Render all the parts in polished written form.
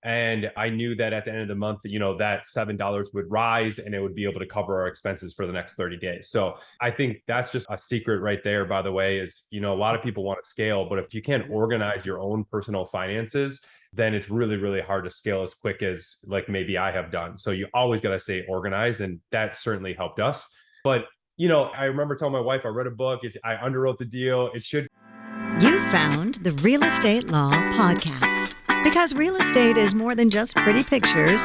And I knew that at the end of the month, that $7 would rise and it would be able to cover our expenses for the next 30 days. So I think that's just a secret right there, by the way, is, a lot of people want to scale, but if you can't organize your own personal finances, then it's really, really hard to scale as quick as like maybe I have done. So you always got to stay organized. And that certainly helped us. But, I remember telling my wife, I read a book, I underwrote the deal. It should. You found the Real Estate Law Podcast. Because real estate is more than just pretty pictures,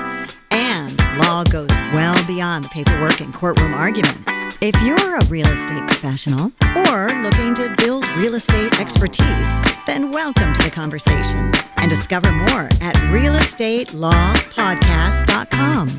and law goes well beyond the paperwork and courtroom arguments. If you're a real estate professional or looking to build real estate expertise, then welcome to the conversation and discover more at realestatelawpodcast.com.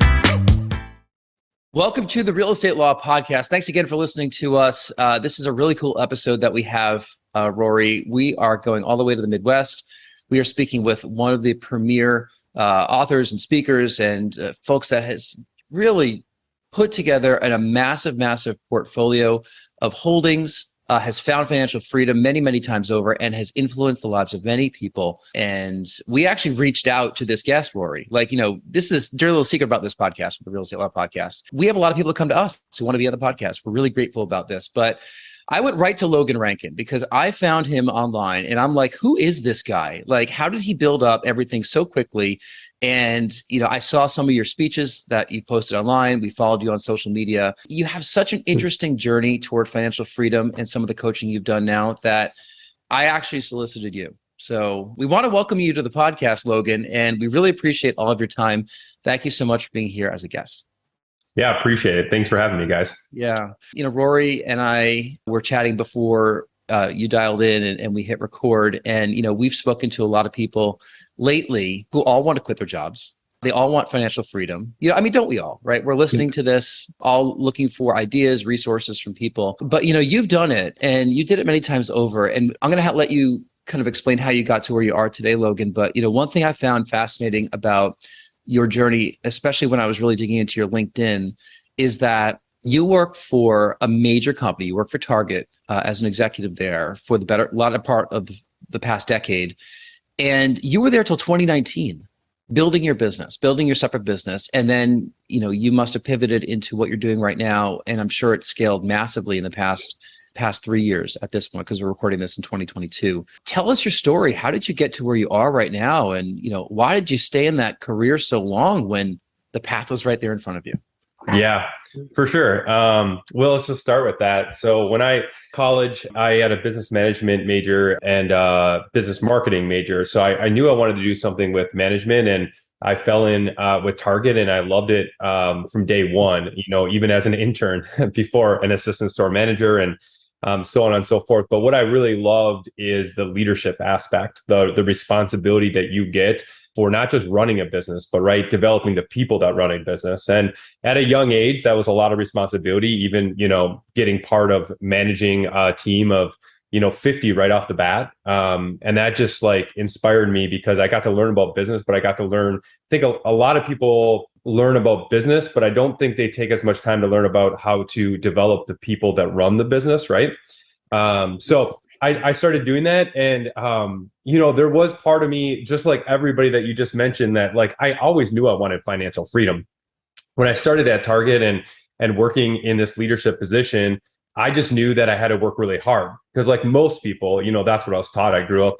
Welcome to the Real Estate Law Podcast. Thanks again for listening to us. This is a really cool episode that we have, Rory. We are going all the way to the Midwest. We are speaking with one of the premier authors and speakers and folks that has really put together a massive, massive portfolio of holdings, has found financial freedom many, many times over, and has influenced the lives of many people. And we actually reached out to this guest, Rory. This is a dirty little secret about this podcast, the Real Estate Law Podcast. We have a lot of people that come to us who want to be on the podcast. We're really grateful about this. But I went right to Logan Rankin because I found him online and I'm like, who is this guy? Like, how did he build up everything so quickly? And, I saw some of your speeches that you posted online. We followed you on social media. You have such an interesting journey toward financial freedom and some of the coaching you've done now that I actually solicited you. So we want to welcome you to the podcast, Logan, and we really appreciate all of your time. Thank you so much for being here as a guest. Yeah, appreciate it. Thanks for having me, guys. Yeah. Rory and I were chatting before you dialed in and we hit record. And, we've spoken to a lot of people lately who all want to quit their jobs. They all want financial freedom. Don't we all, right? We're listening to this, all looking for ideas, resources from people. But, you've done it and you did it many times over. And I'm going to let you kind of explain how you got to where you are today, Logan. But, one thing I found fascinating about your journey, especially when I was really digging into your LinkedIn, is that you work for a major company. You work for Target as an executive there for the latter part of the past decade. And you were there till 2019, building your business, building your separate business. And then, you must have pivoted into what you're doing right now. And I'm sure it's scaled massively in the past 3 years at this point, because we're recording this in 2022. Tell us your story. How did you get to where you are right now? And, why did you stay in that career so long when the path was right there in front of you? Yeah, for sure. Well, let's just start with that. So when college, I had a business management major and business marketing major. So I knew I wanted to do something with management, and I fell in with Target and I loved it from day one, even as an intern before an assistant store manager and so on and so forth. But what I really loved is the leadership aspect, the responsibility that you get for not just running a business, but developing the people that run a business. And at a young age, that was a lot of responsibility, even, getting part of managing a team of 50 right off the bat. And that just inspired me because I got to learn about business, but I got to learn, I think a lot of people learn about business, but I don't think they take as much time to learn about how to develop the people that run the business. Right. So I started doing that. And, there was part of me, just like everybody that you just mentioned, that I always knew I wanted financial freedom. When I started at Target and working in this leadership position, I just knew that I had to work really hard because most people, that's what I was taught. I grew up,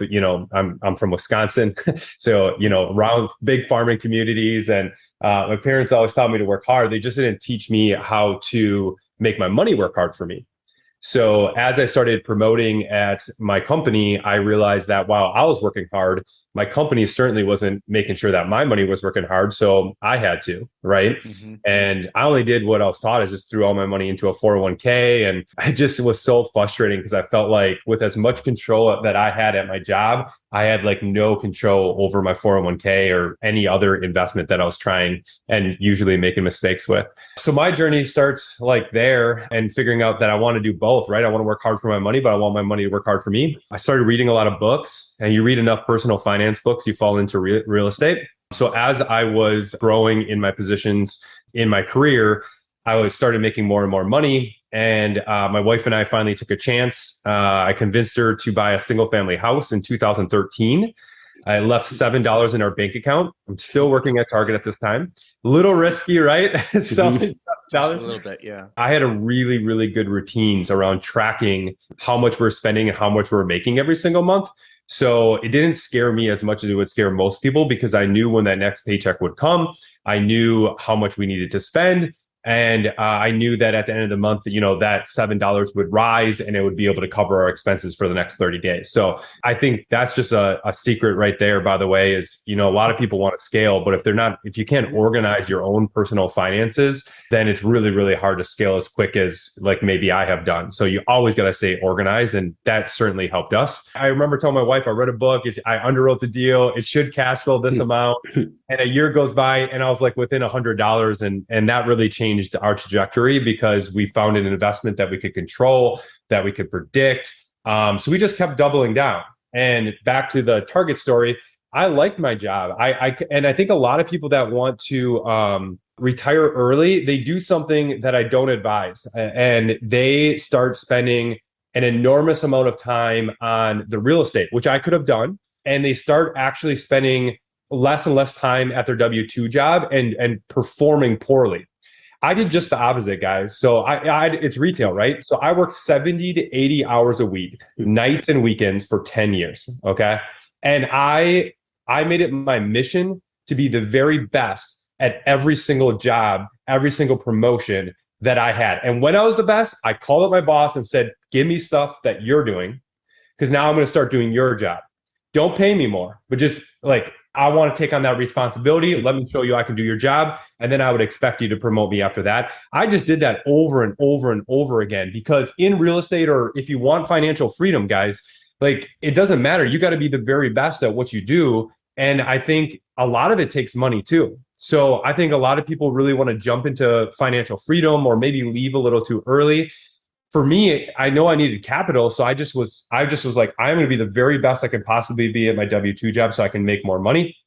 I'm from Wisconsin. So, around big farming communities, and my parents always taught me to work hard. They just didn't teach me how to make my money work hard for me. So as I started promoting at my company, I realized that while I was working hard, my company certainly wasn't making sure that my money was working hard. So I had to, right? Mm-hmm. And I only did what I was taught. I just threw all my money into a 401k. And I just was so frustrating because I felt like with as much control that I had at my job, I had no control over my 401k or any other investment that I was trying and usually making mistakes with. So my journey starts there and figuring out that I want to do both, right? I want to work hard for my money, but I want my money to work hard for me. I started reading a lot of books, and you read enough personal finance books, you fall into real estate. So as I was growing in my positions in my career, I started making more and more money. And my wife and I finally took a chance. I convinced her to buy a single family house in 2013. I left $7 in our bank account. I'm still working at Target at this time. A little risky, right? So Just a little bit, yeah. I had a really, really good routines around tracking how much we're spending and how much we're making every single month. So it didn't scare me as much as it would scare most people, because I knew when that next paycheck would come. I knew how much we needed to spend. And I knew that at the end of the month, that $7 would rise and it would be able to cover our expenses for the next 30 days. So I think that's just a secret right there, by the way, is, a lot of people want to scale, but if you can't organize your own personal finances, then it's really, really hard to scale as quick as like maybe I have done. So you always got to stay organized. And that certainly helped us. I remember telling my wife, I read a book, I underwrote the deal, it should cash flow this amount. And a year goes by and I was like within $100. And that really changed our trajectory, because we found an investment that we could control, that we could predict. So we just kept doubling down. And back to the Target story, I liked my job. And I think a lot of people that want to retire early, they do something that I don't advise, and they start spending an enormous amount of time on the real estate, which I could have done. And they start actually spending less and less time at their W-2 job and performing poorly. I did just the opposite, guys. So it's retail, right? So I worked 70 to 80 hours a week, nights and weekends for 10 years. Okay. And I made it my mission to be the very best at every single job, every single promotion that I had. And when I was the best, I called up my boss and said, give me stuff that you're doing, because now I'm going to start doing your job. Don't pay me more, but just like, I want to take on that responsibility. Let me show you I can do your job. And then I would expect you to promote me after that. I just did that over and over and over again, because in real estate, or if you want financial freedom, guys, like it doesn't matter. You got to be the very best at what you do. And I think a lot of it takes money too. So I think a lot of people really want to jump into financial freedom or maybe leave a little too early. For me, I know I needed capital. So I just was like, I'm going to be the very best I can possibly be at my W-2 job so I can make more money.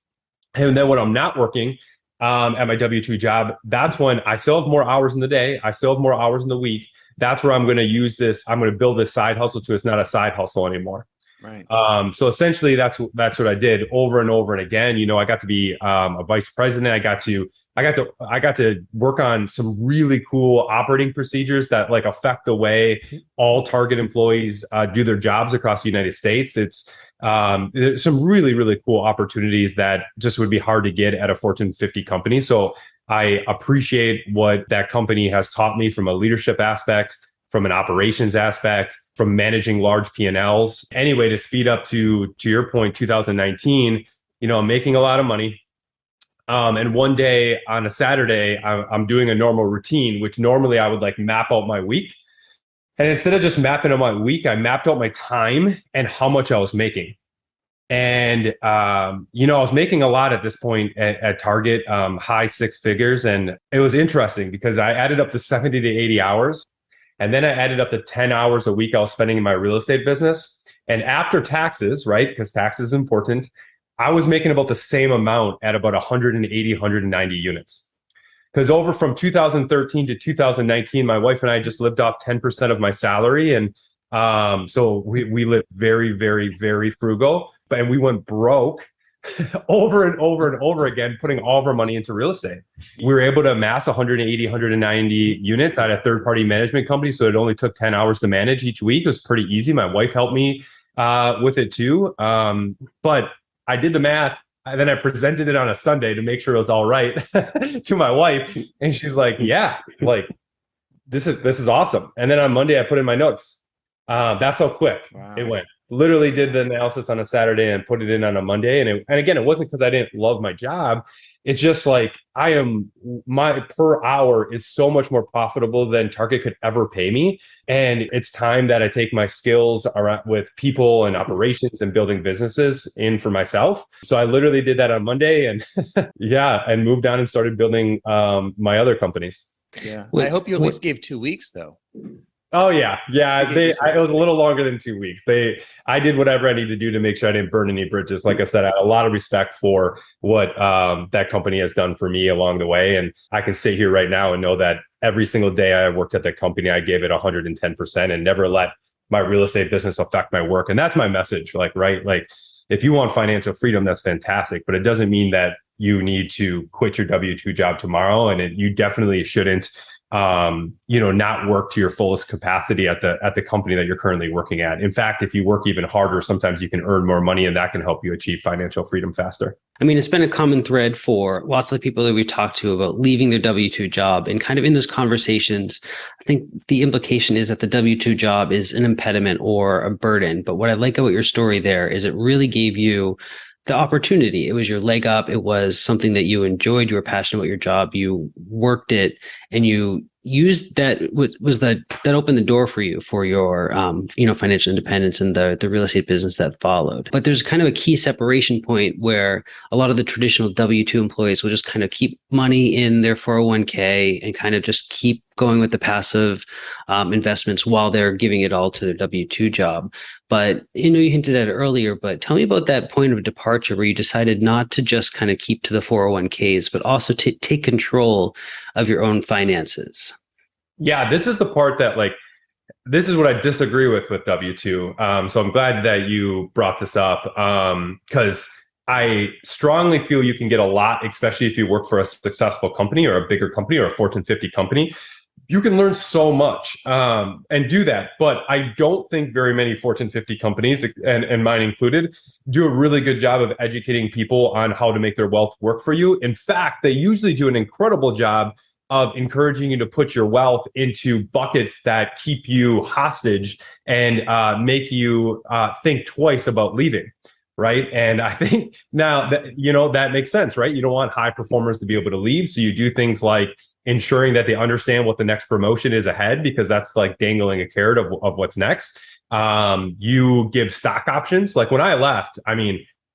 And then when I'm not working at my W-2 job, that's when I still have more hours in the day. I still have more hours in the week. That's where I'm going to use this. I'm going to build this side hustle to it's not a side hustle anymore. Right. So essentially that's what I did over and over and again. I got to be a vice president. I got to work on some really cool operating procedures that like affect the way all Target employees do their jobs across the United States. There's some really, really cool opportunities that just would be hard to get at a Fortune 50 company. So I appreciate what that company has taught me from a leadership aspect, from an operations aspect, from managing large P&Ls. Anyway, to speed up to your point, 2019, I'm making a lot of money. And one day on a Saturday, I'm doing a normal routine, which normally I would like map out my week. And instead of just mapping out my week, I mapped out my time and how much I was making. And, I was making a lot at this point at Target, high six figures. And it was interesting because I added up to 70 to 80 hours. And then I added up to 10 hours a week I was spending in my real estate business. And after taxes, right, because tax is important, I was making about the same amount at about 180, 190 units. Because over from 2013 to 2019, my wife and I just lived off 10% of my salary. And so we lived very, very, very frugal. And we went broke over and over and over again, putting all of our money into real estate. We were able to amass 180, 190 units at a third-party management company. So it only took 10 hours to manage each week. It was pretty easy. My wife helped me with it too. But I did the math. And then I presented it on a Sunday to make sure it was all right to my wife. And she's like, yeah, like this is awesome. And then on Monday, I put in my notes. That's how quick it went. Literally did the analysis on a Saturday and put it in on a Monday. And again, it wasn't because I didn't love my job. It's just like my per hour is so much more profitable than Target could ever pay me. And it's time that I take my skills around with people and operations and building businesses in for myself. So I literally did that on Monday and and moved on and started building my other companies. Yeah. I hope you at least gave 2 weeks though. Oh yeah. It was a little longer than 2 weeks. I did whatever I needed to do to make sure I didn't burn any bridges. Like I said, I have a lot of respect for what that company has done for me along the way. And I can sit here right now and know that every single day I worked at that company, I gave it 110% and never let my real estate business affect my work. And that's my message. Like if you want financial freedom, that's fantastic, but it doesn't mean that you need to quit your W-2 job tomorrow. And you definitely shouldn't, not work to your fullest capacity at the company that you're currently working at. In fact, if you work even harder, sometimes you can earn more money, and that can help you achieve financial freedom faster. I mean, it's been a common thread for lots of people that we talk to about leaving their W-2 job. And kind of in those conversations, I think the implication is that the W-2 job is an impediment or a burden. But what I like about your story there is it really gave you the opportunity. It was your leg up. It was something that you enjoyed. You were passionate about your job. You worked it, and you used that that opened the door for you for your financial independence and the real estate business that followed. But there's kind of a key separation point where a lot of the traditional W-2 employees will just kind of keep money in their 401k and kind of just keep going with the passive investments while they're giving it all to their W-2 job. But you hinted at it earlier, but tell me about that point of departure where you decided not to just kind of keep to the 401ks, but also to take control of your own finances. Yeah, this is the part that this is what I disagree with W-2. So I'm glad that you brought this up because I strongly feel you can get a lot, especially if you work for a successful company or a bigger company or a Fortune 50 company. You can learn so much and do that. But I don't think very many Fortune 50 companies, and mine included, do a really good job of educating people on how to make their wealth work for you. In fact, they usually do an incredible job of encouraging you to put your wealth into buckets that keep you hostage and make you think twice about leaving. Right. And I think now that, that makes sense, right? You don't want high performers to be able to leave. So you do things like ensuring that they understand what the next promotion is ahead, because that's like dangling a carrot of what's next. You give stock options. Like when I left,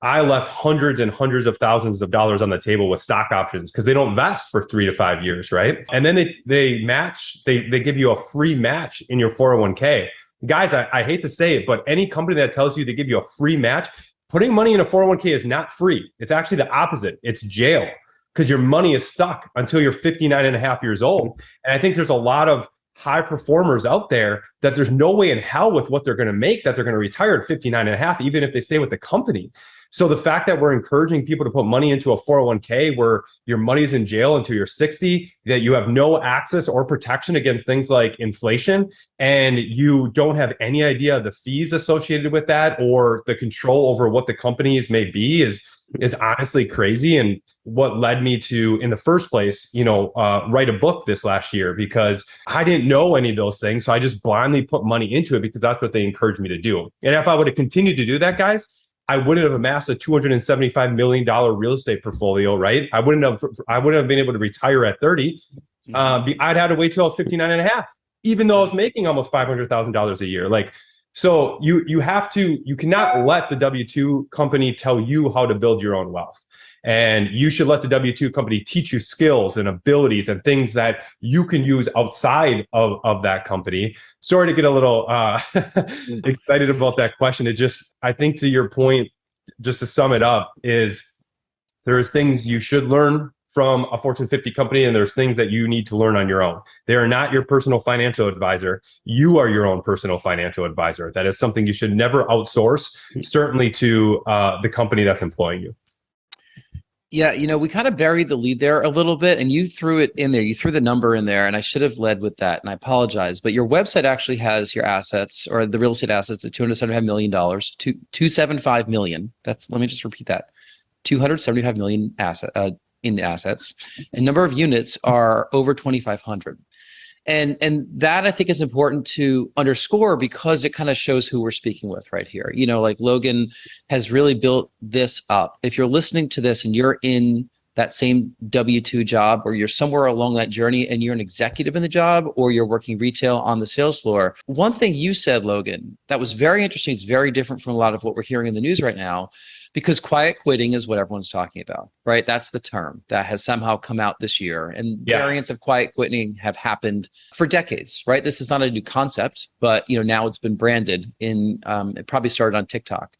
I left hundreds and hundreds of thousands of dollars on the table with stock options because they don't vest for 3 to 5 years, right? And then they give you a free match in your 401k. Guys, I hate to say it, but any company that tells you they give you a free match, putting money in a 401k is not free. It's actually the opposite. It's jail, because your money is stuck until you're 59 and a half years old. And I think there's a lot of high performers out there that there's no way in hell with what they're going to make that they're going to retire at 59 and a half, even if they stay with the company. So the fact that we're encouraging people to put money into a 401k where your money's in jail until you're 60, that you have no access or protection against things like inflation, and you don't have any idea of the fees associated with that or the control over what the companies may be is honestly crazy. And what led me to, in the first place, write a book this last year, because I didn't know any of those things. So I just blindly put money into it because that's what they encouraged me to do. And if I would have continued to do that, guys, I wouldn't have amassed a $275 million real estate portfolio, right? I wouldn't have been able to retire at 30. I'd had to wait till I was 59 and a half, even though I was making almost $500,000 a year. So you cannot let the W-2 company tell you how to build your own wealth. And you should let the W-2 company teach you skills and abilities and things that you can use outside of that company. Sorry to get a little excited about that question. I think to your point, just to sum it up, is there's things you should learn from a Fortune 50 company, and there's things that you need to learn on your own. They are not your personal financial advisor. You are your own personal financial advisor. That is something you should never outsource, certainly to the company that's employing you. Yeah, we kind of buried the lead there a little bit, and you threw it in there. You threw the number in there, and I should have led with that, and I apologize. But your website actually has your assets, or the real estate assets, at $275 million, $275 million. Let me just repeat that: $275 million in assets, and number of units are over 2,500. And that I think is important to underscore, because it kind of shows who we're speaking with right here. Like Logan has really built this up. If you're listening to this and you're in that same W-2 job, or you're somewhere along that journey and you're an executive in the job, or you're working retail on the sales floor, one thing you said, Logan, that was very interesting. It's very different from a lot of what we're hearing in the news right now, because quiet quitting is what everyone's talking about, right? That's the term that has somehow come out this year. And variants of quiet quitting have happened for decades, right? This is not a new concept, but now it's been branded in, it probably started on TikTok.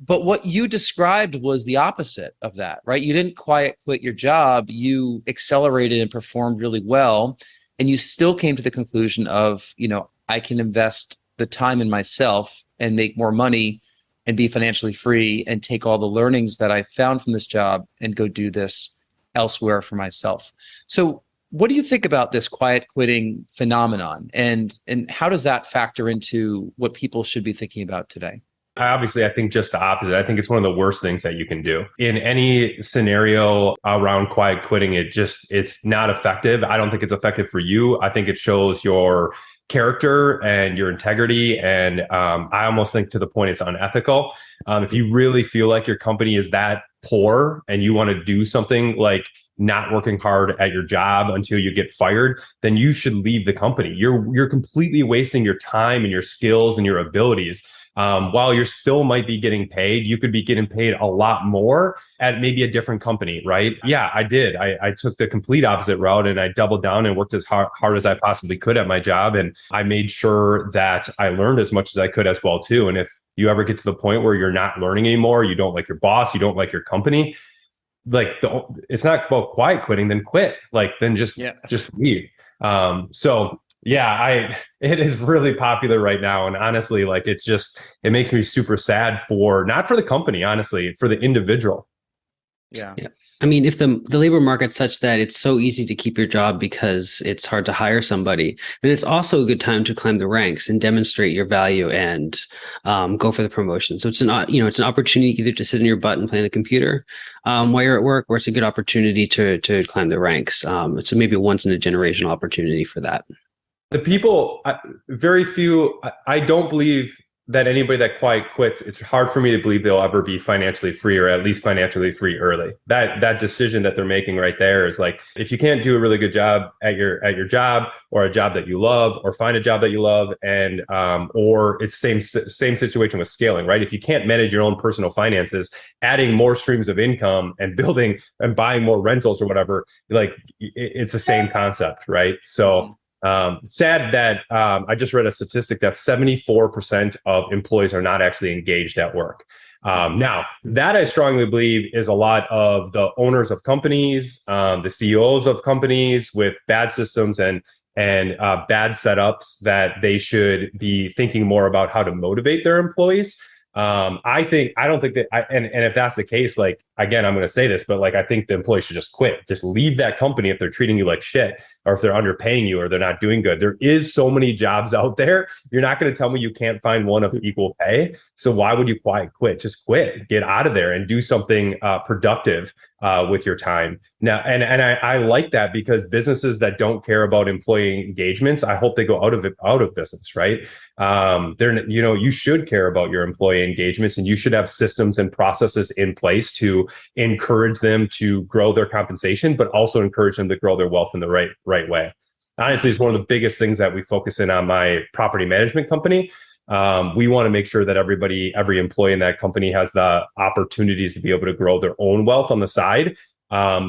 But what you described was the opposite of that, right? You didn't quiet quit your job. You accelerated and performed really well. And you still came to the conclusion of, I can invest the time in myself and make more money and be financially free and take all the learnings that I found from this job and go do this elsewhere for myself. So what do you think about this quiet quitting phenomenon, and how does that factor into what people should be thinking about today? Obviously, I think just the opposite. I think it's one of the worst things that you can do. In any scenario around quiet quitting, it's not effective. I don't think it's effective for you. I think it shows your character and your integrity. And I almost think to the point it's unethical. If you really feel like your company is that poor and you want to do something like not working hard at your job until you get fired, then you should leave the company. You're completely wasting your time and your skills and your abilities. While you still might be getting paid, you could be getting paid a lot more at maybe a different company, right? Yeah, I did. I took the complete opposite route and I doubled down and worked as hard as I possibly could at my job. And I made sure that I learned as much as I could as well, too. And if you ever get to the point where you're not learning anymore, you don't like your boss, you don't like your company, it's not about quiet quitting, then quit. Then just leave. It is really popular right now. And honestly, it makes me super sad not for the company, honestly, for the individual. Yeah. I mean, if the labor market's such that it's so easy to keep your job because it's hard to hire somebody, then it's also a good time to climb the ranks and demonstrate your value and go for the promotion. So it's an opportunity either to sit in your butt and play on the computer while you're at work, or it's a good opportunity to climb the ranks. It's maybe a once in a generational opportunity for that. The people, very few, I don't believe that anybody that quiet quits, it's hard for me to believe they'll ever be financially free, or at least financially free early. That decision that they're making right there is if you can't do a really good job at your job, or a job that you love, or find a job that you love, and or it's same situation with scaling, right? If you can't manage your own personal finances, adding more streams of income and building and buying more rentals or whatever, it's the same concept, right? So sad that I just read a statistic that 74% of employees are not actually engaged at work. Now, that I strongly believe is a lot of the owners of companies, the CEOs of companies with bad systems and bad setups, that they should be thinking more about how to motivate their employees. I don't think that, and if that's the case, again, I'm going to say this, but I think the employee should just quit, just leave that company if they're treating you like shit, or if they're underpaying you, or they're not doing good. There is so many jobs out there. You're not going to tell me you can't find one of equal pay. So why would you quiet quit? Just quit, get out of there and do something productive with your time. Now, and I like that, because businesses that don't care about employee engagements, I hope they go out of business, right? You should care about your employee engagements, and you should have systems and processes in place to encourage them to grow their compensation, but also encourage them to grow their wealth in the right way. Honestly, it's one of the biggest things that we focus in on my property management company. We want to make sure that every employee in that company has the opportunities to be able to grow their own wealth on the side.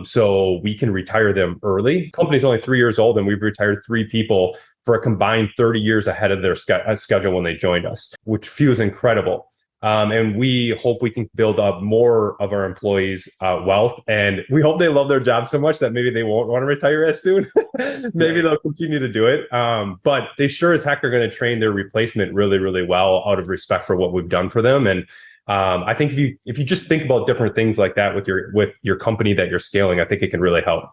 So we can retire them early. The company's only 3 years old, and we've retired 3 people for a combined 30 years ahead of their schedule when they joined us, which feels incredible. And we hope we can build up more of our employees' wealth. And we hope they love their job so much that maybe they won't want to retire as soon. Maybe they'll continue to do it. But they sure as heck are going to train their replacement really, really well, out of respect for what we've done for them. And I think if you just think about different things like that with your company that you're scaling, I think it can really help.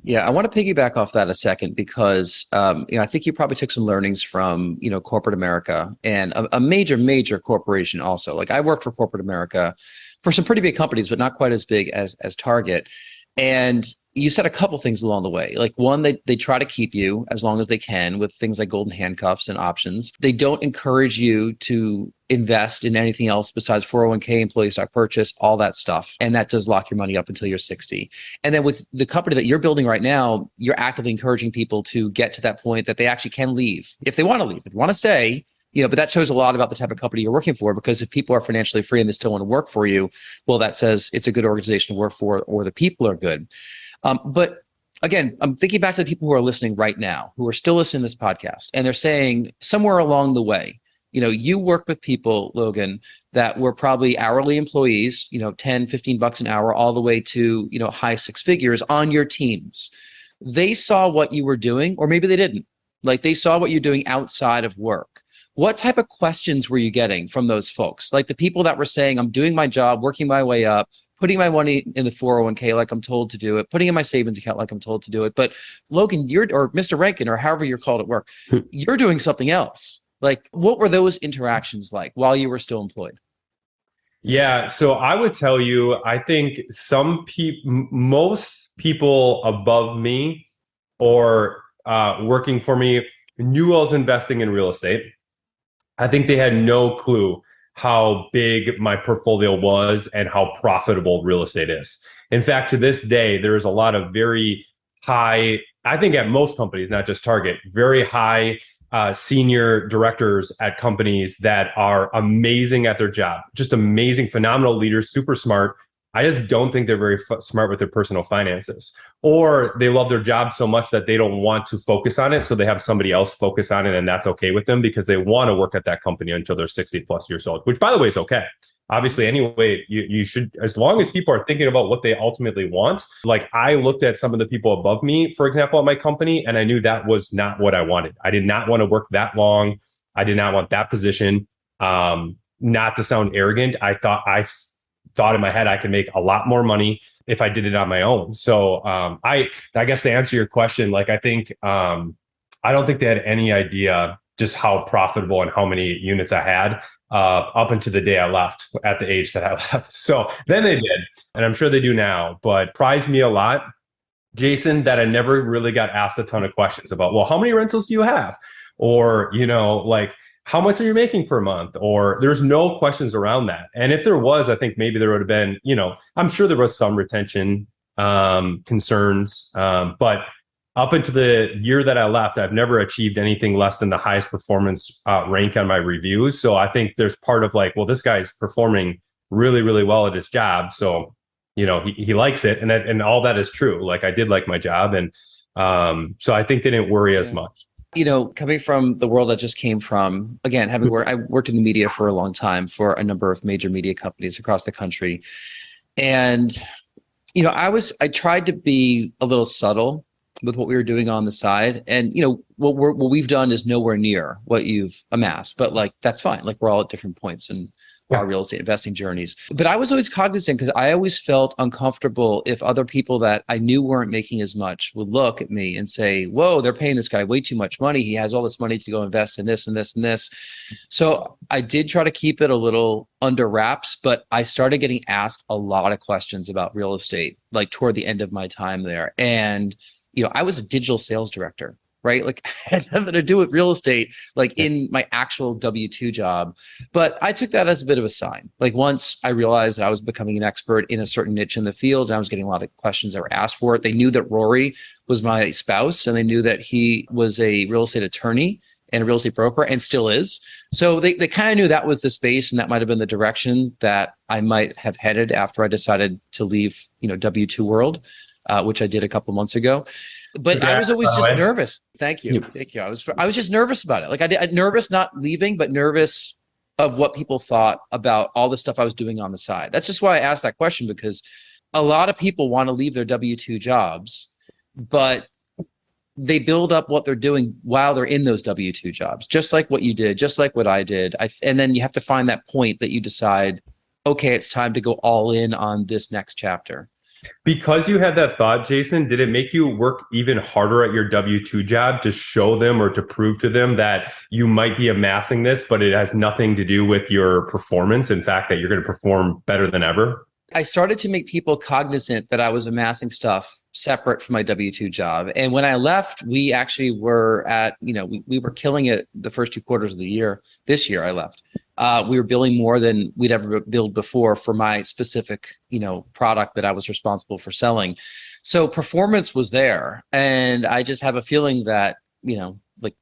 Yeah, I want to piggyback off that a second, because I think you probably took some learnings from corporate America, and a major corporation also. I worked for corporate America for some pretty big companies, but not quite as big as Target. And you said a couple things along the way. One, they try to keep you as long as they can with things like golden handcuffs and options. They don't encourage you to invest in anything else besides 401k, employee stock purchase, all that stuff. And that does lock your money up until you're 60. And then with the company that you're building right now, you're actively encouraging people to get to that point that they actually can leave if they want to leave. If they want to stay, but that shows a lot about the type of company you're working for, because if people are financially free and they still want to work for you, well, that says it's a good organization to work for, or the people are good. But again, I'm thinking back to the people who are listening right now, who are still listening to this podcast, and they're saying somewhere along the way, you worked with people, Logan, that were probably hourly employees, 10, 15 bucks an hour, all the way to, high 6 figures on your teams. They saw what you were doing, or maybe they didn't. They saw what you're doing outside of work. What type of questions were you getting from those folks? Like the people that were saying, I'm doing my job, working my way up, putting my money in the 401k like I'm told to do it, putting in my savings account like I'm told to do it. But Logan, or Mr. Rankin, or however you're called at work, you're doing something else. Like, what were those interactions like while you were still employed? Yeah, so I would tell you, I think most people above me or working for me knew I was investing in real estate. I think they had no clue how big my portfolio was and how profitable real estate is. In fact, to this day, there's a lot of very high, I think at most companies, not just Target, very high senior directors at companies that are amazing at their job, just amazing, phenomenal leaders, super smart. I just don't think they're very smart with their personal finances, or they love their job so much that they don't want to focus on it. So they have somebody else focus on it, and that's okay with them because they want to work at that company until they're 60 plus years old, which by the way is okay. Obviously, anyway, you should, as long as people are thinking about what they ultimately want. Like I looked at some of the people above me, for example, at my company, and I knew that was not what I wanted. I did not want to work that long. I did not want that position. Not to sound arrogant, I thought in my head I could make a lot more money if I did it on my own. So I guess to answer your question, like I think I don't think they had any idea just how profitable and how many units I had up until the day I left at the age that I left. So then they did, and I'm sure they do now, but surprised me a lot, Jason, that I never really got asked a ton of questions about, well, how many rentals do you have? Or, like, how much are you making per month? Or there's no questions around that. And if there was, I think maybe there would have been, I'm sure there was some retention concerns, but up until the year that I left, I've never achieved anything less than the highest performance rank on my reviews. So I think there's part of like, well, this guy's performing really, really well at his job. So, he likes it. And all that is true. Like I did like my job. And so I think they didn't worry as much. Coming from the world I just came from, again, I worked in the media for a long time for a number of major media companies across the country. And, I tried to be a little subtle with what we were doing on the side. And, what we've done is nowhere near what you've amassed, but like, that's fine. Like we're all at different points in our real estate investing journeys. But I was always cognizant because I always felt uncomfortable if other people that I knew weren't making as much would look at me and say, whoa, they're paying this guy way too much money. He has all this money to go invest in this and this and this. So I did try to keep it a little under wraps, but I started getting asked a lot of questions about real estate, like toward the end of my time there. And I was a digital sales director, right? Like had nothing to do with real estate, like in my actual W-2 job. But I took that as a bit of a sign. Like once I realized that I was becoming an expert in a certain niche in the field, and I was getting a lot of questions that were asked for it. They knew that Rory was my spouse, and they knew that he was a real estate attorney and a real estate broker and still is. So they kind of knew that was the space, and that might've been the direction that I might have headed after I decided to leave, W-2 world. Which I did a couple months ago, but I was always just nervous. Thank you. I was just nervous about it. Like I nervous not leaving, but nervous of what people thought about all the stuff I was doing on the side. That's just why I asked that question, because a lot of people want to leave their W-2 jobs, but they build up what they're doing while they're in those W-2 jobs, just like what you did, just like what I did. And then you have to find that point that you decide, okay, it's time to go all in on this next chapter. Because you had that thought, Jason, did it make you work even harder at your W-2 job to show them or to prove to them that you might be amassing this, but it has nothing to do with your performance? In fact, that you're going to perform better than ever? I started to make people cognizant that I was amassing stuff separate from my W-2 job. And when I left, we actually were at, we were killing it the first 2 quarters of the year. This year I left. We were billing more than we'd ever billed before for my specific, product that I was responsible for selling. So performance was there. And I just have a feeling that, like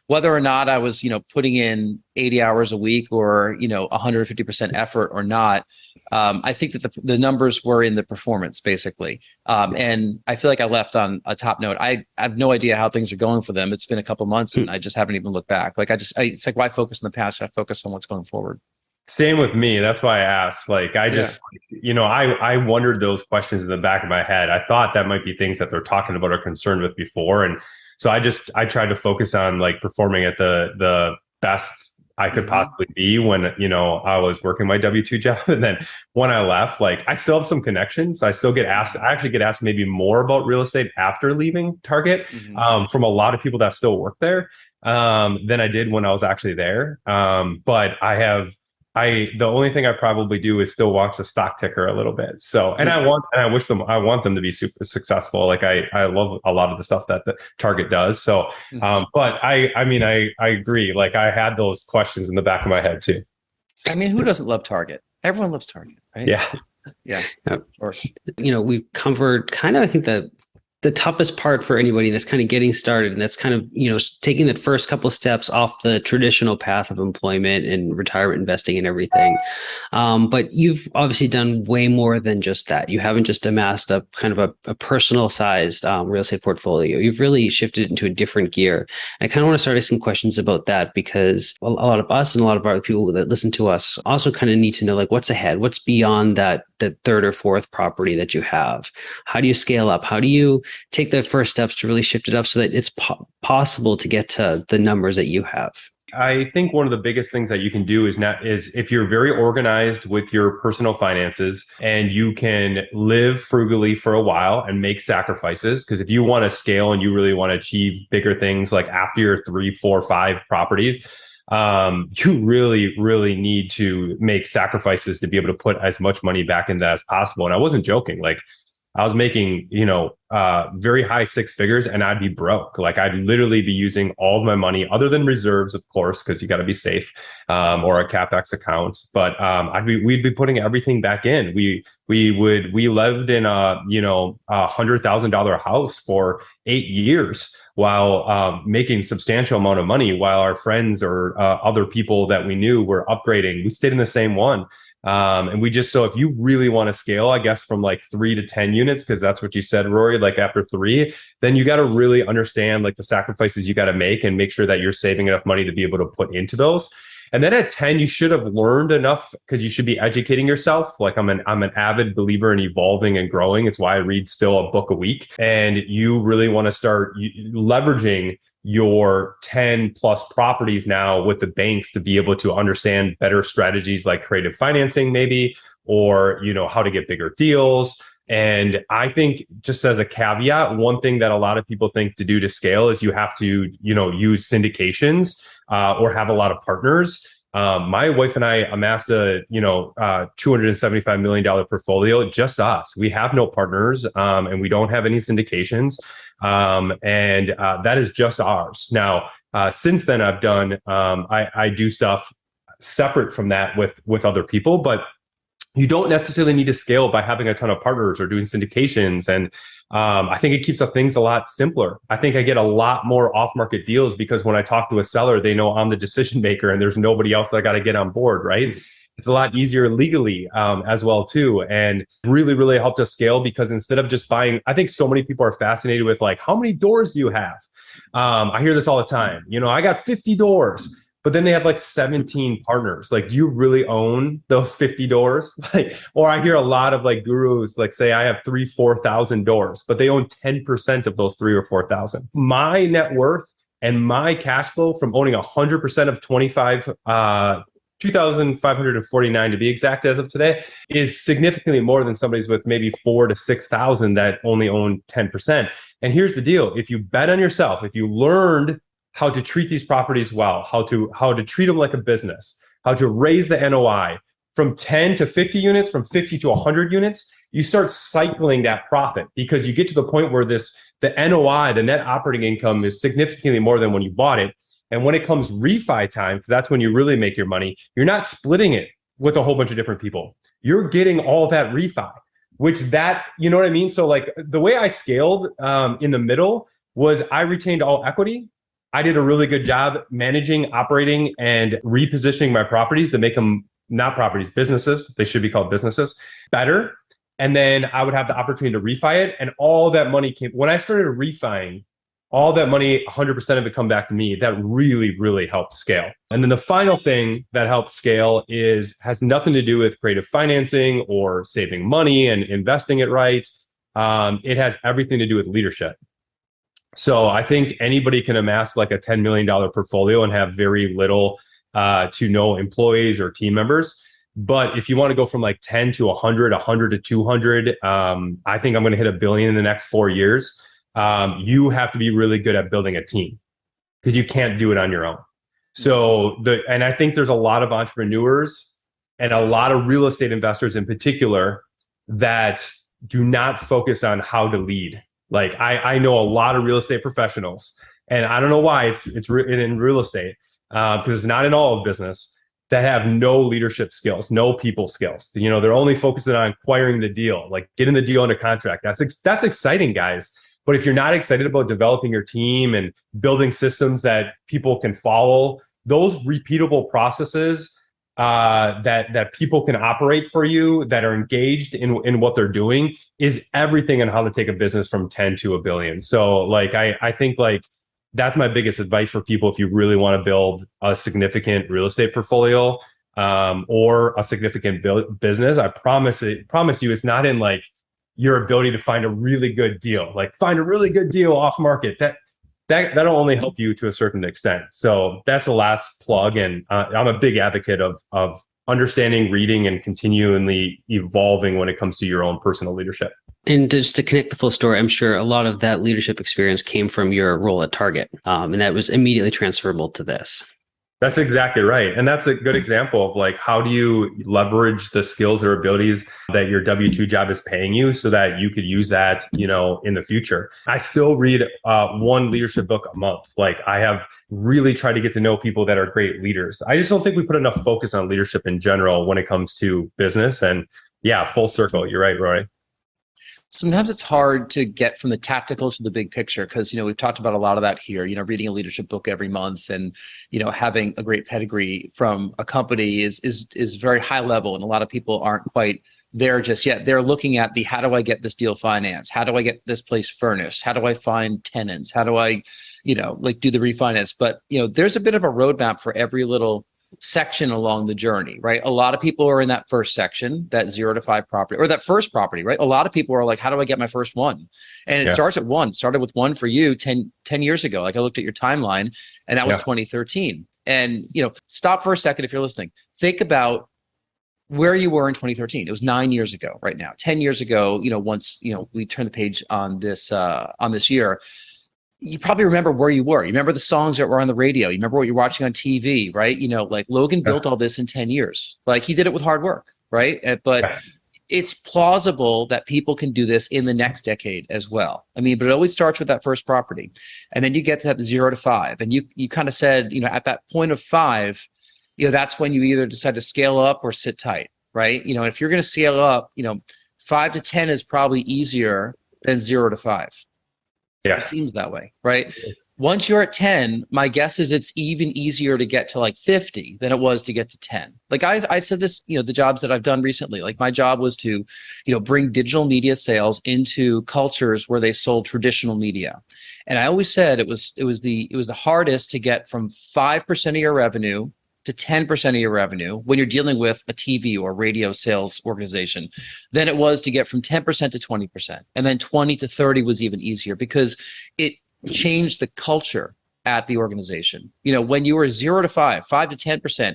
whether or not I was, putting in 80 hours a week or, 150% effort or not, I think that the numbers were in the performance basically. And I feel like I left on a top note. I have no idea how things are going for them. It's been a couple months and I just haven't even looked back. Like it's like, why focus on the past? I focus on what's going forward. Same with me. That's why I asked. Like, I just, I wondered those questions in the back of my head. I thought that might be things that they're talking about or concerned with before. And so I tried to focus on like performing at the best I could possibly be when, I was working my W-2 job. And then when I left, like I still have some connections. I still get asked, I actually get asked maybe more about real estate after leaving Target from a lot of people that still work there than I did when I was actually there. But the only thing I probably do is still watch the stock ticker a little bit. So, and I want them to be super successful. Like I love a lot of the stuff that the Target does. So, but I mean, I agree. Like I had those questions in the back of my head too. I mean, who doesn't love Target? Everyone loves Target, right? Yeah. Yeah. Or, we've covered kind of, I think the toughest part for anybody that's kind of getting started, and that's kind of, taking the first couple of steps off the traditional path of employment and retirement investing and everything. But you've obviously done way more than just that. You haven't just amassed a kind of a personal sized real estate portfolio. You've really shifted it into a different gear. And I kind of want to start asking questions about that, because a lot of us and a lot of other people that listen to us also kind of need to know, like, what's ahead, what's beyond that third or fourth property that you have. How do you scale up? How do you take the first steps to really shift it up so that it's possible to get to the numbers that you have? I think one of the biggest things that you can do is if you're very organized with your personal finances and you can live frugally for a while and make sacrifices. Because if you want to scale and you really want to achieve bigger things, like after your 3, 4, 5 properties, you really, really need to make sacrifices to be able to put as much money back into that as possible. And I wasn't joking. Like I was making, very high 6 figures and I'd be broke. Like I'd literally be using all of my money other than reserves, of course, because you got to be safe, or a CapEx account. But we'd be putting everything back in. We lived in a $100,000 house for 8 years while making substantial amount of money, while our friends or other people that we knew were upgrading. We stayed in the same one. So if you really want to scale, I guess from like 3 to 10 units, because that's what you said, Rory, like after 3, then you got to really understand like the sacrifices you got to make and make sure that you're saving enough money to be able to put into those. And then at 10, you should have learned enough, because you should be educating yourself. Like I'm an avid believer in evolving and growing. It's why I read still a book a week. And you really want to start leveraging your 10 plus properties now with the banks to be able to understand better strategies like creative financing, maybe, or, how to get bigger deals. And I think, just as a caveat, one thing that a lot of people think to do to scale is you have to, use syndications or have a lot of partners. My wife and I amassed a, $275 million portfolio, just us. We have no partners and we don't have any syndications. And that is just ours. Now, since then, I've done, I do stuff separate from that with other people, but you don't necessarily need to scale by having a ton of partners or doing syndications. And I think it keeps things a lot simpler. I think I get a lot more off-market deals because when I talk to a seller, they know I'm the decision maker and there's nobody else that I got to get on board, right? It's a lot easier legally as well too, and really, really helped us scale, because instead of just buying, I think so many people are fascinated with like, how many doors do you have? I hear this all the time. I got 50 doors. But then they have like 17 partners. Like, do you really own those 50 doors? Or I hear a lot of like gurus like say I have 4,000 doors, but they own 10% of those 3,000 or 4,000. My net worth and my cash flow from owning 100% of 2,549 to be exact as of today is significantly more than somebody's with maybe 4,000 to 6,000 that only own 10%. And here's the deal: if you bet on yourself, if you learned how to treat these properties well, how to treat them like a business, how to raise the NOI from 10 to 50 units, from 50 to 100 units, you start cycling that profit, because you get to the point where the NOI, the net operating income, is significantly more than when you bought it. And when it comes refi time, because that's when you really make your money, you're not splitting it with a whole bunch of different people. You're getting all that refi, you know what I mean? So like the way I scaled in the middle was I retained all equity. I did a really good job managing, operating, and repositioning my properties to make them not properties, businesses. They should be called businesses, better. And then I would have the opportunity to refi it. And all that money came, when I started refining, all that money, 100% of it come back to me. That really, really helped scale. And then the final thing that helps scale has nothing to do with creative financing or saving money and investing it right. It has everything to do with leadership. So I think anybody can amass like a $10 million portfolio and have very little to know employees or team members. But if you want to go from like 10 to 100, 100 to 200, I think I'm going to hit $1 billion in the next 4 years. You have to be really good at building a team because you can't do it on your own. So and I think there's a lot of entrepreneurs and a lot of real estate investors in particular that do not focus on how to lead. Like I know a lot of real estate professionals, and I don't know why it's in real estate, because it's not in all of business, that have no leadership skills, no people skills. You know, they're only focusing on acquiring the deal, like getting the deal under contract. That's exciting, guys. But if you're not excited about developing your team and building systems that people can follow, those repeatable processes that people can operate for you, that are engaged in what they're doing, is everything on how to take a business from 10 to $1 billion. So like, I think like, that's my biggest advice for people if you really want to build a significant real estate portfolio, or a significant business. I promise you, it's not in like your ability to find a really good deal. Like find a really good deal off market. That'll only help you to a certain extent. So that's the last plug. And I'm a big advocate of understanding, reading, and continually evolving when it comes to your own personal leadership. And just to connect the full story, I'm sure a lot of that leadership experience came from your role at Target, and that was immediately transferable to this. That's exactly right. And that's a good example of like, how do you leverage the skills or abilities that your W-2 job is paying you so that you could use that, you know, in the future. I still read one leadership book a month. Like I have really tried to get to know people that are great leaders. I just don't think we put enough focus on leadership in general when it comes to business. And yeah, full circle. You're right, Roy. Sometimes it's hard to get from the tactical to the big picture because, you know, we've talked about a lot of that here, you know, reading a leadership book every month and, you know, having a great pedigree from a company is very high level. And a lot of people aren't quite there just yet. They're looking at how do I get this deal financed? How do I get this place furnished? How do I find tenants? How do I, you know, like do the refinance? But, you know, there's a bit of a roadmap for every little section along the journey, right? A lot of people are in that first section, that 0 to 5 property, or that first property, right? A lot of people are like, how do I get my first one? And it starts at one. Started with one for you 10 years ago. Like I looked at your timeline and that was 2013. And, you know, stop for a second if you're listening. Think about where you were in 2013. It was 9 years ago right now. 10 years ago, you know, once, you know, we turn the page on this year, you probably remember where you were. You remember the songs that were on the radio. You remember what you're watching on TV, right? You know, like Logan built all this in 10 years. Like he did it with hard work, right? But it's plausible that people can do this in the next decade as well. I mean, but it always starts with that first property. And then you get to that 0 to 5. And you kind of said, you know, at that point of 5, you know, that's when you either decide to scale up or sit tight, right? You know, if you're going to scale up, you know, 5 to 10 is probably easier than 0 to 5. Yeah. It seems that way, right? Once you're at 10, my guess is it's even easier to get to like 50 than it was to get to 10. Like I said this, you know, the jobs that I've done recently, like my job was to, you know, bring digital media sales into cultures where they sold traditional media. And I always said it was the hardest to get from 5% of your revenue to 10% of your revenue when you're dealing with a TV or radio sales organization than it was to get from 10% to 20%. And then 20 to 30 was even easier because it changed the culture at the organization. You know, when you were 0 to 5, 5 to 10%,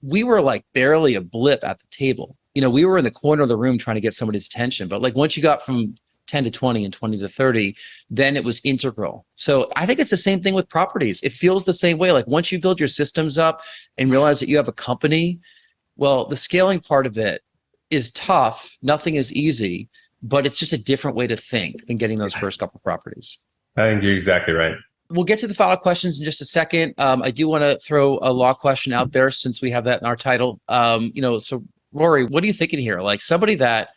we were like barely a blip at the table. You know, we were in the corner of the room trying to get somebody's attention. But like once you got from 10 to 20 and 20 to 30, then it was integral. So I think it's the same thing with properties. It feels the same way. Like once you build your systems up and realize that you have a company, well, the scaling part of it is tough. Nothing is easy, but it's just a different way to think than getting those first couple properties. I think you're exactly right. We'll get to the follow-up questions in just a second. I do want to throw a law question out there since we have that in our title. You know, so Rory, what are you thinking here? Like somebody that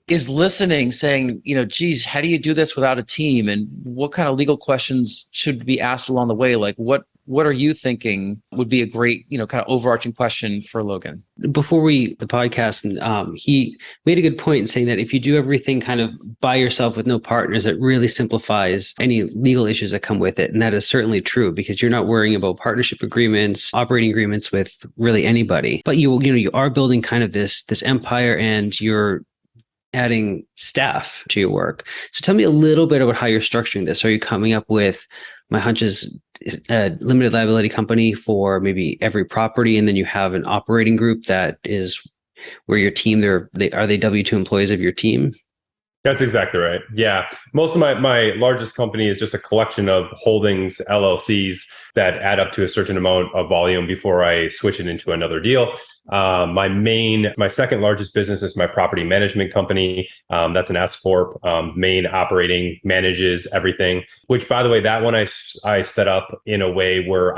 is listening saying, you know, geez, how do you do this without a team? And what kind of legal questions should be asked along the way? Like what are you thinking would be a great, you know, kind of overarching question for Logan? Before the podcast, he made a good point in saying that if you do everything kind of by yourself with no partners, it really simplifies any legal issues that come with it. And that is certainly true because you're not worrying about partnership agreements, operating agreements with really anybody. But you are building kind of this empire and you're adding staff to your work. So tell me a little bit about how you're structuring this. Are you coming up with, my hunch is a limited liability company for maybe every property, and then you have an operating group that is where your team, are they W-2 employees of your team? That's exactly right. Yeah. Most of my largest company is just a collection of holdings, LLCs that add up to a certain amount of volume before I switch it into another deal. My second largest business is my property management company. That's an S Corp. Main operating, manages everything, which, by the way, that one I set up in a way where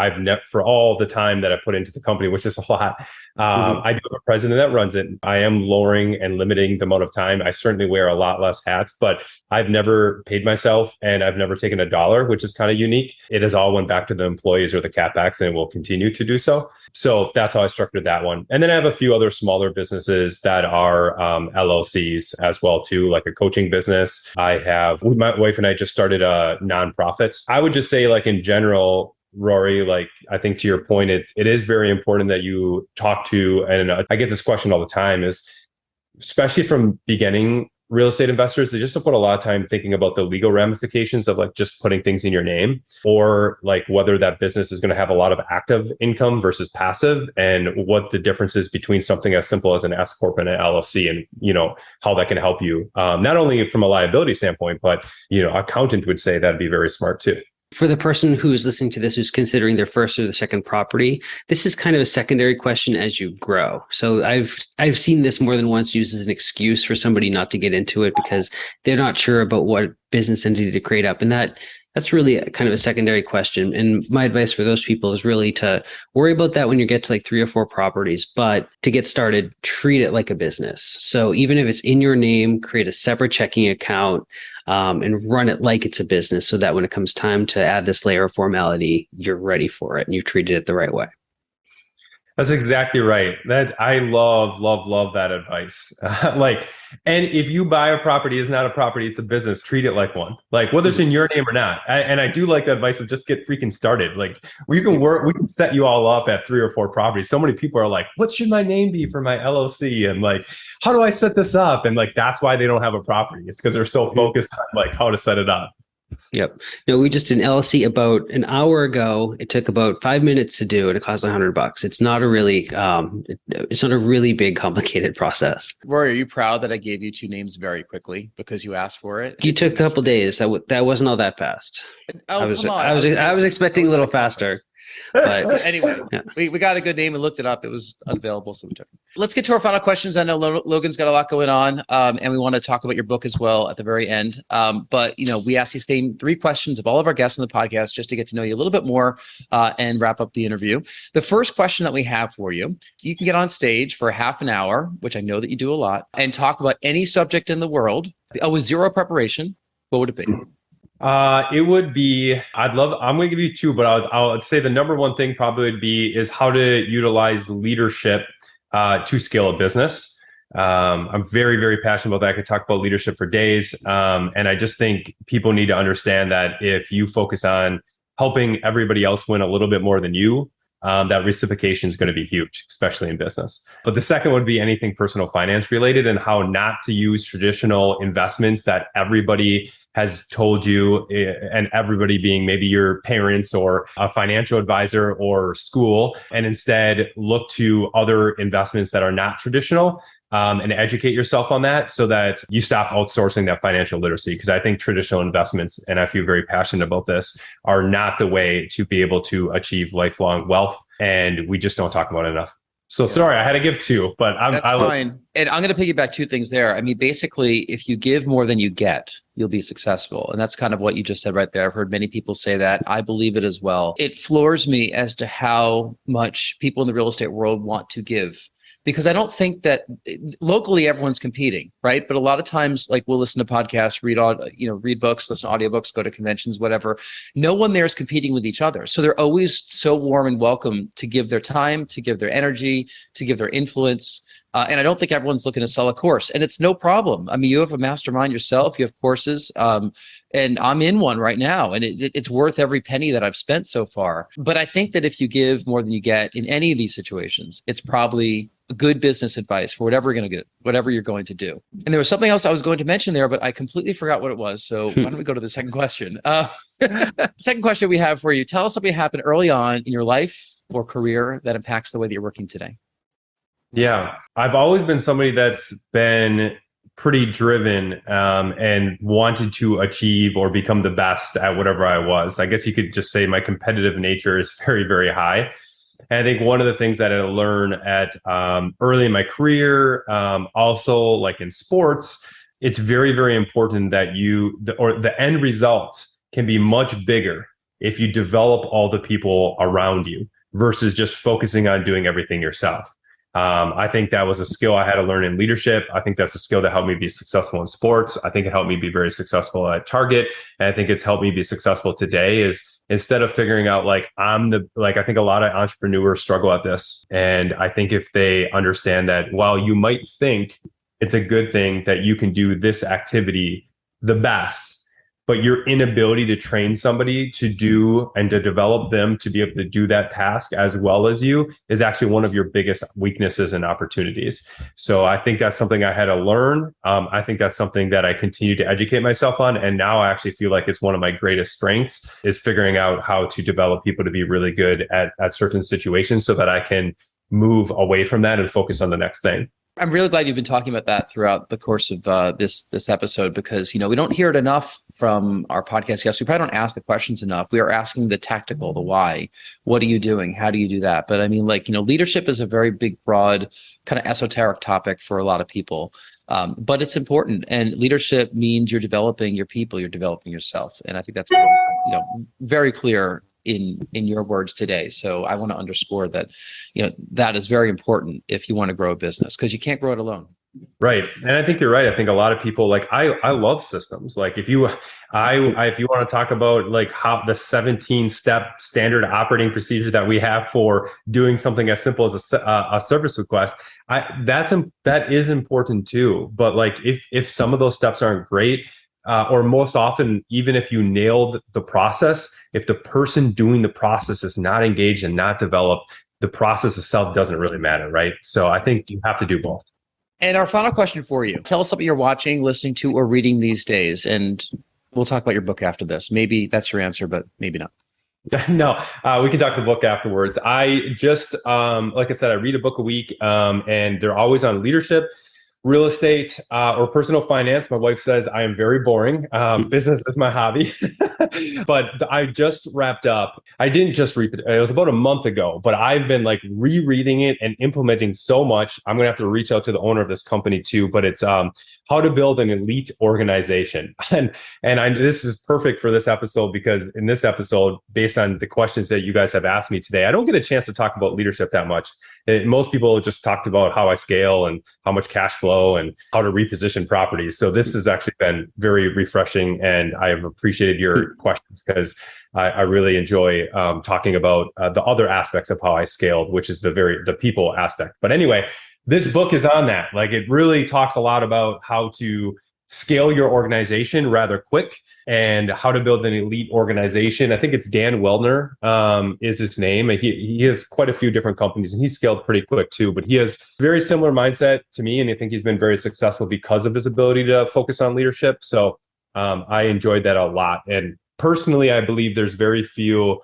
for all the time that I put into the company, which is a lot. I do have a president that runs it. I am lowering and limiting the amount of time. I certainly wear a lot less hats, but I've never paid myself and I've never taken $1, which is kind of unique. It has all went back to the employees or the CapEx, and it will continue to do so. So that's how I structured that one. And then I have a few other smaller businesses that are LLCs as well too, like a coaching business. My wife and I just started a nonprofit. I would just say, like, in general, Rory, like, I think to your point, it is very important that you talk to, and I get this question all the time, is especially from beginning real estate investors, they just don't put a lot of time thinking about the legal ramifications of, like, just putting things in your name, or like whether that business is going to have a lot of active income versus passive, and what the difference is between something as simple as an S Corp and an LLC, and, how that can help you, not only from a liability standpoint, but, accountant would say that'd be very smart too. For the person who's listening to this, who's considering their first or the second property, this is kind of a secondary question as you grow. So I've seen this more than once used as an excuse for somebody not to get into it because they're not sure about what business entity to create up. And that's really kind of a secondary question. And my advice for those people is really to worry about that when you get to like 3 or 4 properties. But to get started, treat it like a business. So even if it's in your name, create a separate checking account and run it like it's a business, so that when it comes time to add this layer of formality, you're ready for it and you've treated it the right way. That's exactly right. That I love that advice. And if you buy a property, it's not a property, it's a business. Treat it like one. Like, whether it's in your name or not. And I do like the advice of just get freaking started. Like, we can set you all up at 3 or 4 properties. So many people are like, what should my name be for my LLC? And like, how do I set this up? And like, that's why they don't have a property. It's because they're so focused on like how to set it up. Yep. No, we just did an LLC about an hour ago. It took about 5 minutes to do, and it cost $100. It's not a really big, complicated process. Rory, are you proud that I gave you 2 names very quickly because you asked for it? You took a couple days. That wasn't all that fast. Oh, come on. I was expecting a little faster. But anyway, yeah. we got a good name and looked it up. It was unavailable, so we took it. Let's get to our final questions. I know Logan's got a lot going on, and we want to talk about your book as well at the very end. But we ask you same 3 questions of all of our guests on the podcast just to get to know you a little bit more and wrap up the interview. The first question that we have for you, you can get on stage for half an hour, which I know that you do a lot, and talk about any subject in the world with 0 preparation. What would it be? It would be, I'm going to give you 2, but I'll say the number one thing probably would be is how to utilize leadership to scale a business. I'm very, very passionate about that. I could talk about leadership for days. And I just think people need to understand that if you focus on helping everybody else win a little bit more than you, that reciprocation is going to be huge, especially in business. But the second would be anything personal finance related, and how not to use traditional investments that everybody has told you, and everybody being maybe your parents or a financial advisor or school, and instead look to other investments that are not traditional, and educate yourself on that so that you stop outsourcing that financial literacy. Because I think traditional investments, and I feel very passionate about this, are not the way to be able to achieve lifelong wealth. And we just don't talk about it enough. So sorry, I had to give 2, but that's fine. And I'm going to piggyback 2 things there. I mean, basically, if you give more than you get, you'll be successful. And that's kind of what you just said right there. I've heard many people say that. I believe it as well. It floors me as to how much people in the real estate world want to give. Because I don't think that locally everyone's competing, right? But a lot of times, like, we'll listen to podcasts, read books, listen to audiobooks, go to conventions, whatever. No one there is competing with each other. So they're always so warm and welcome to give their time, to give their energy, to give their influence. And I don't think everyone's looking to sell a course, and it's no problem. I mean, you have a mastermind yourself, you have courses, and I'm in one right now, and it's worth every penny that I've spent so far. But I think that if you give more than you get in any of these situations, it's probably good business advice for whatever you're going to do. And there was something else I was going to mention there, but I completely forgot what it was. So why don't we go to the second question? Second question we have for you. Tell us something happened early on in your life or career that impacts the way that you're working today. Yeah, I've always been somebody that's been pretty driven and wanted to achieve or become the best at whatever I was. I guess you could just say my competitive nature is very, very high. And I think one of the things that I learned at early in my career, also like in sports, it's very, very important that the end result can be much bigger if you develop all the people around you versus just focusing on doing everything yourself. I think that was a skill I had to learn in leadership. I think that's a skill that helped me be successful in sports. I think it helped me be very successful at Target. And I think it's helped me be successful today is instead of figuring out I think a lot of entrepreneurs struggle at this. And I think if they understand that while you might think it's a good thing that you can do this activity the best, but your inability to train somebody to do and to develop them to be able to do that task as well as you is actually one of your biggest weaknesses and opportunities. So I think that's something I had to learn. I think that's something that I continue to educate myself on. And now I actually feel like it's one of my greatest strengths is figuring out how to develop people to be really good at certain situations so that I can move away from that and focus on the next thing. I'm really glad you've been talking about that throughout the course of this episode, because, we don't hear it enough from our podcast guests. We probably don't ask the questions enough. We are asking the tactical, the why. What are you doing? How do you do that? But I mean, leadership is a very big, broad, kind of esoteric topic for a lot of people. But it's important. And leadership means you're developing your people, you're developing yourself. And I think that's very clear in your words today. So I want to underscore that, that is very important if you want to grow a business, because you can't grow it alone. Right. And I think you're right. I think a lot of people I love systems. Like if you want to talk about how the 17-step standard operating procedure that we have for doing something as simple as a service request, that is important too. But if some of those steps aren't great, or most often, even if you nailed the process, if the person doing the process is not engaged and not developed, the process itself doesn't really matter, right? So I think you have to do both. And our final question for you. Tell us something you're watching, listening to, or reading these days. And we'll talk about your book after this. Maybe that's your answer, but maybe not. No, we can talk the book afterwards. I just, like I said, I read a book a week, and they're always on leadership, real estate, or personal finance. My wife says I am very boring. Business is my hobby. But I just wrapped up. I didn't just read it. It was about a month ago, but I've been rereading it and implementing so much. I'm going to have to reach out to the owner of this company too, but it's how to build an elite organization. And this is perfect for this episode, because in this episode, based on the questions that you guys have asked me today, I don't get a chance to talk about leadership that much. Most people just talked about how I scale and how much cash flow and how to reposition properties. So this has actually been very refreshing, and I have appreciated your questions, because I really enjoy talking about the other aspects of how I scaled, which is the people aspect. But anyway, this book is on that. It really talks a lot about how to scale your organization rather quick and how to build an elite organization. I think it's Dan Wellner is his name. He has quite a few different companies, and he's scaled pretty quick too, but he has very similar mindset to me. And I think he's been very successful because of his ability to focus on leadership. So I enjoyed that a lot. And personally, I believe there's very few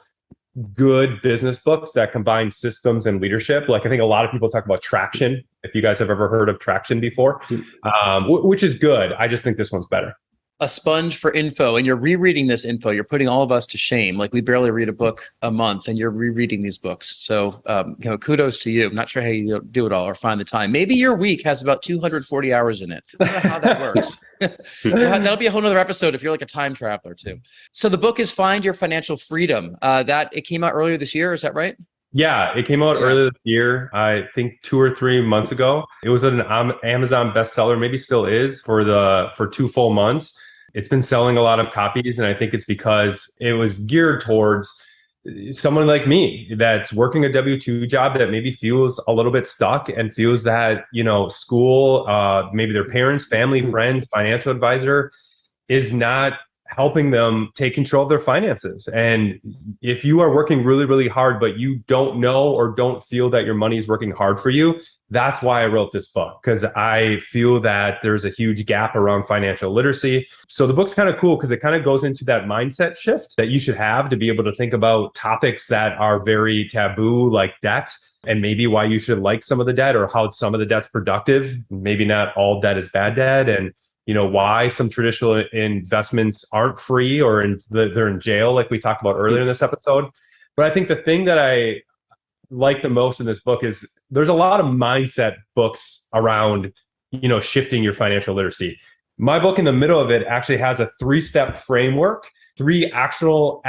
good business books that combine systems and leadership. I think a lot of people talk about Traction. If you guys have ever heard of Traction before, which is good. I just think this one's better. A sponge for info, and you're rereading this info. You're putting all of us to shame. We barely read a book a month, and you're rereading these books. So, kudos to you. I'm not sure how you do it all or find the time. Maybe your week has about 240 hours in it. I don't know how that works. That'll be a whole nother episode if you're a time traveler too. So the book is Find Your Financial Freedom. It came out earlier this year. Is that right? Yeah, it came out earlier this year. I think 2 or 3 months ago. It was an Amazon bestseller, maybe still is for 2 full months. It's been selling a lot of copies, and I think it's because it was geared towards someone like me that's working a W-2 job that maybe feels a little bit stuck and feels that, school, maybe their parents, family, friends, financial advisor is not helping them take control of their finances. And if you are working really, really hard, but you don't know or don't feel that your money is working hard for you, that's why I wrote this book, because I feel that there's a huge gap around financial literacy. So the book's kind of cool because it kind of goes into that mindset shift that you should have to be able to think about topics that are very taboo, like debt, and maybe why you should like some of the debt or how some of the debt's productive. Maybe not all debt is bad debt. And why some traditional investments aren't free or they're in jail, like we talked about earlier in this episode. But I think the thing that I like the most in this book is there's a lot of mindset books around, shifting your financial literacy. My book in the middle of it actually has a 3-step framework, 3 actionable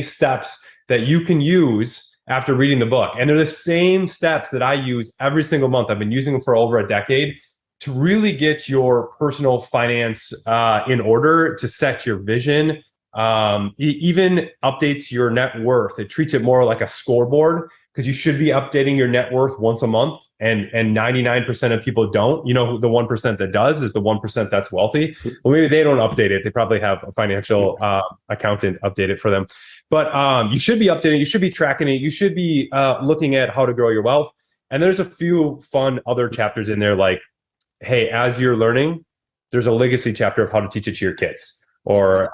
steps that you can use after reading the book. And they're the same steps that I use every single month. I've been using them for over a decade to really get your personal finance in order, to set your vision. Even updates your net worth. It treats it more like a scoreboard, because you should be updating your net worth once a month, and 99% of people don't. The 1% that does is the 1% that's wealthy. Well, maybe they don't update it. They probably have a financial accountant update it for them. But you should be updating. You should be tracking it. You should be looking at how to grow your wealth. And there's a few fun other chapters in there, like, hey, as you're learning, there's a legacy chapter of how to teach it to your kids or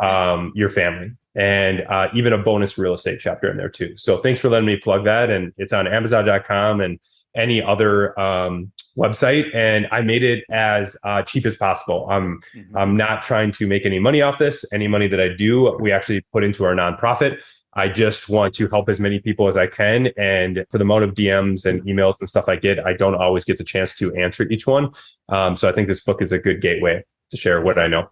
your family, and even a bonus real estate chapter in there too. So thanks for letting me plug that. And it's on Amazon.com and any other website. And I made it as cheap as possible. I'm not trying to make any money off this. Any money that I do, we actually put into our nonprofit. I just want to help as many people as I can. And for the amount of DMs and emails and stuff I get, I don't always get the chance to answer each one. So I think this book is a good gateway to share what I know.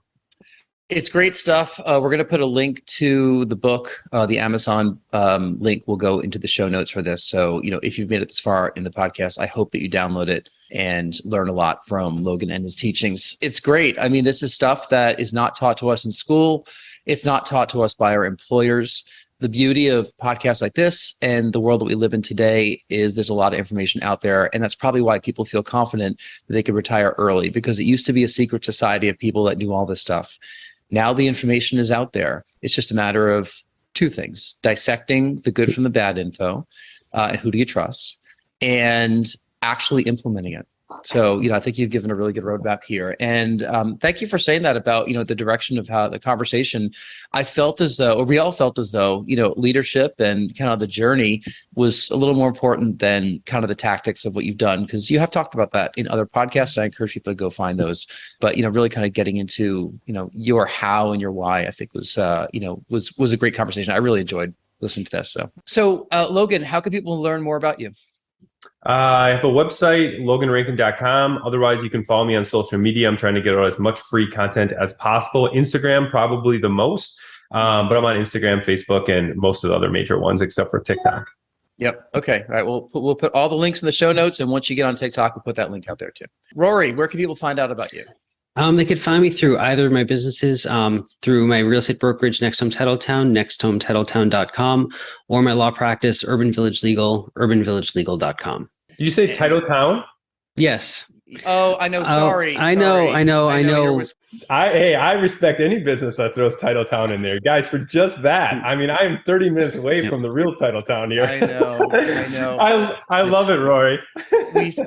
It's great stuff. We're going to put a link to the book. The Amazon link will go into the show notes for this. So, if you've made it this far in the podcast, I hope that you download it and learn a lot from Logan and his teachings. It's great. I mean, this is stuff that is not taught to us in school. It's not taught to us by our employers. The beauty of podcasts like this and the world that we live in today is there's a lot of information out there. And that's probably why people feel confident that they could retire early, because it used to be a secret society of people that knew all this stuff. Now the information is out there. It's just a matter of 2 things: dissecting the good from the bad info, and who do you trust, and actually implementing it. So, I think you've given a really good roadmap here. And thank you for saying that about, the direction of how the conversation. I felt as though, or we all felt as though, leadership and kind of the journey was a little more important than kind of the tactics of what you've done, because you have talked about that in other podcasts. And I encourage people to go find those. But, really kind of getting into, your how and your why, I think was a great conversation. I really enjoyed listening to this. So Logan, how can people learn more about you? I have a website, loganrankin.com. Otherwise, you can follow me on social media. I'm trying to get out as much free content as possible. Instagram, probably the most, but I'm on Instagram, Facebook, and most of the other major ones except for TikTok. Yep. Okay. All right. We'll put all the links in the show notes. And once you get on TikTok, we'll put that link out there too. Rory, where can people find out about you? They could find me through either of my businesses, through my real estate brokerage, Next Home Titletown, nexthometitletown.com, or my law practice, Urban Village Legal, urbanvillagelegal.com. Did you say Titletown? Yes. Oh, I know. Sorry. I know. I respect any business that throws Titletown in there, guys. For just that, I mean, I am 30 minutes away from the real Titletown here. I know. I love it, Rory.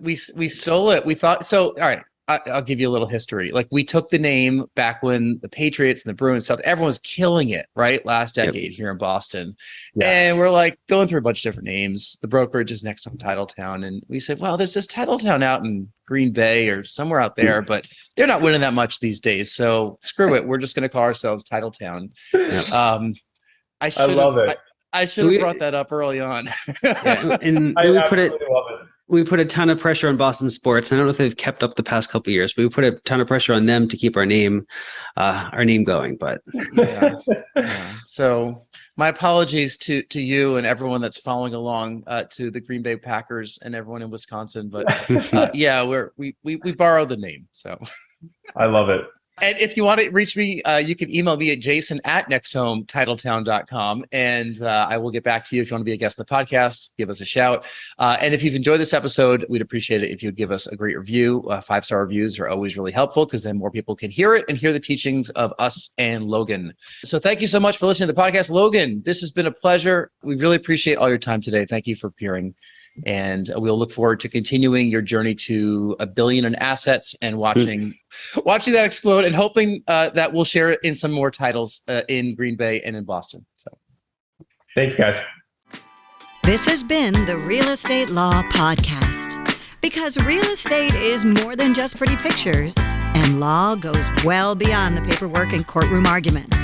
we stole it. We thought so. All right. I'll give you a little history. Like, we took the name back when the Patriots and the Bruins stuff, everyone was killing it, right? Last decade here in Boston. Yeah. And we're like going through a bunch of different names. The brokerage is Next Home Titletown. And we said, well, there's this Titletown out in Green Bay or somewhere out there, but they're not winning that much these days. So screw it. We're just going to call ourselves Titletown. Yeah. I love it. I should have brought that up early on. Yeah. And we love it. We put a ton of pressure on Boston sports. I don't know if they've kept up the past couple of years, but we put a ton of pressure on them to keep our name going. But yeah. So my apologies to you and everyone that's following along, to the Green Bay Packers and everyone in Wisconsin. But we borrowed the name. So I love it. And if you want to reach me, you can email me at jason@nexthometitletown.com, and I will get back to you. If you want to be a guest on the podcast, give us a shout. And if you've enjoyed this episode, we'd appreciate it if you'd give us a great review. 5-star reviews are always really helpful because then more people can hear it and hear the teachings of us and Logan. So thank you so much for listening to the podcast. Logan, this has been a pleasure. We really appreciate all your time today. Thank you for appearing. And we'll look forward to continuing your journey to $1 billion in assets and watching that explode, and hoping that we'll share it in some more titles in Green Bay and in Boston. So, thanks, guys. This has been the Real Estate Law Podcast, because real estate is more than just pretty pictures, and law goes well beyond the paperwork and courtroom arguments.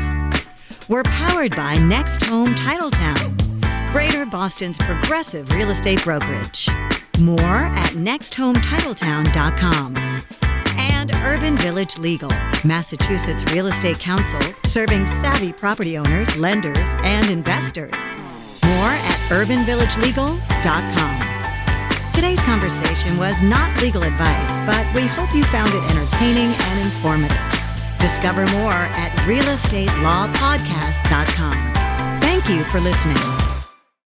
We're powered by Next Home Titletown, Greater Boston's progressive real estate brokerage. More at nexthometitletown.com. And Urban Village Legal, Massachusetts Real Estate Council, serving savvy property owners, lenders, and investors. More at urbanvillagelegal.com. Today's conversation was not legal advice, but we hope you found it entertaining and informative. Discover more at realestatelawpodcast.com. Thank you for listening.